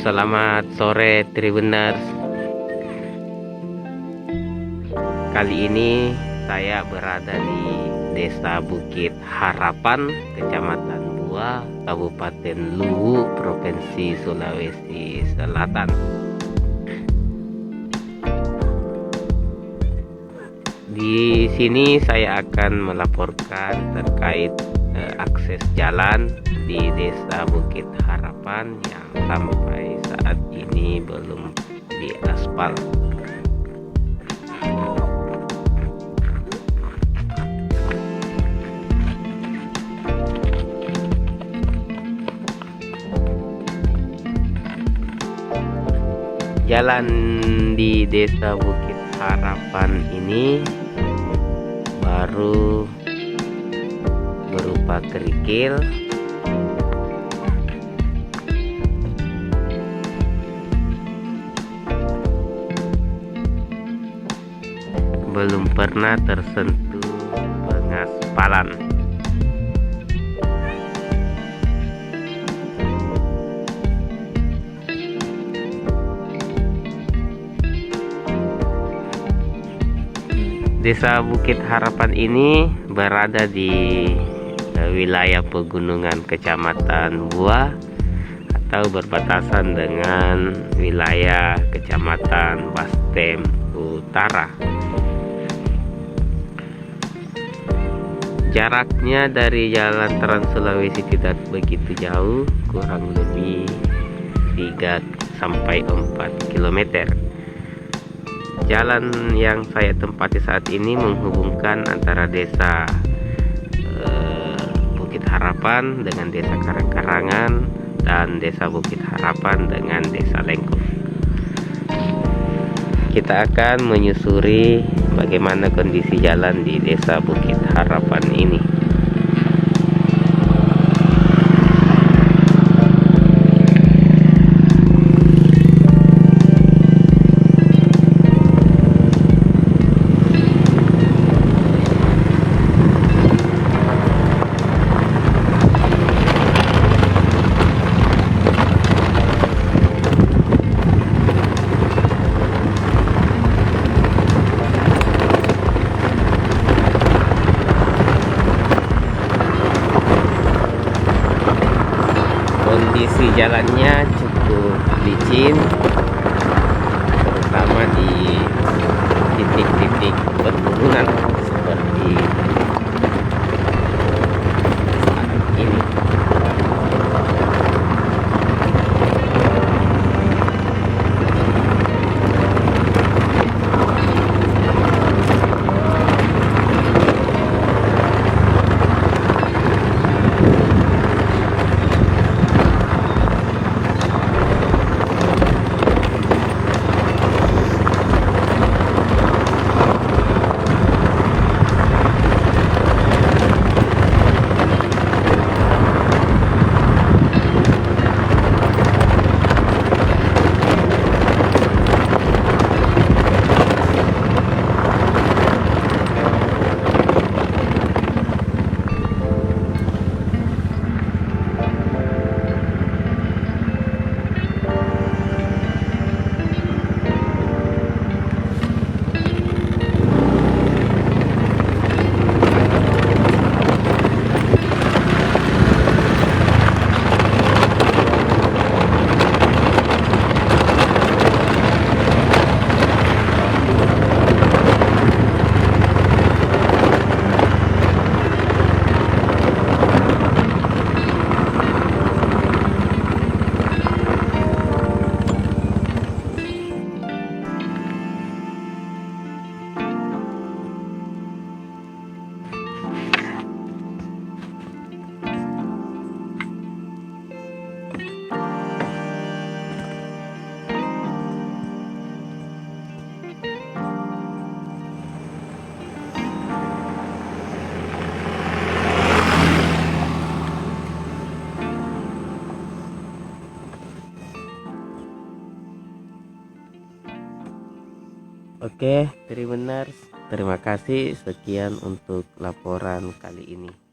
Selamat sore Tribuners. Kali ini saya berada di Desa Bukit Harapan, Kecamatan Bua, Kabupaten Luwu, Provinsi Sulawesi Selatan. Di sini saya akan melaporkan terkait akses jalan di Desa Bukit Harapan yang sampai saat ini belum diaspal. Jalan di Desa Bukit Harapan ini baru berupa kerikil, belum pernah tersentuh pengaspalan. Desa Bukit Harapan ini berada di wilayah pegunungan Kecamatan Bua atau berbatasan dengan wilayah Kecamatan Bastem Utara. Jaraknya dari Jalan Trans Sulawesi tidak begitu jauh, kurang lebih 3-4 km. Jalan yang saya tempati saat ini menghubungkan antara Desa Bukit Harapan dengan Desa Karang-Karangan dan Desa Bukit Harapan dengan Desa Lengkong. Kita akan menyusuri bagaimana kondisi jalan di Desa Bukit Harapan ini. Kondisi jalannya cukup licin, terutama di titik-titik perkebunan seperti saat ini. Oke, Tribuners, terima kasih. Sekian untuk laporan kali ini.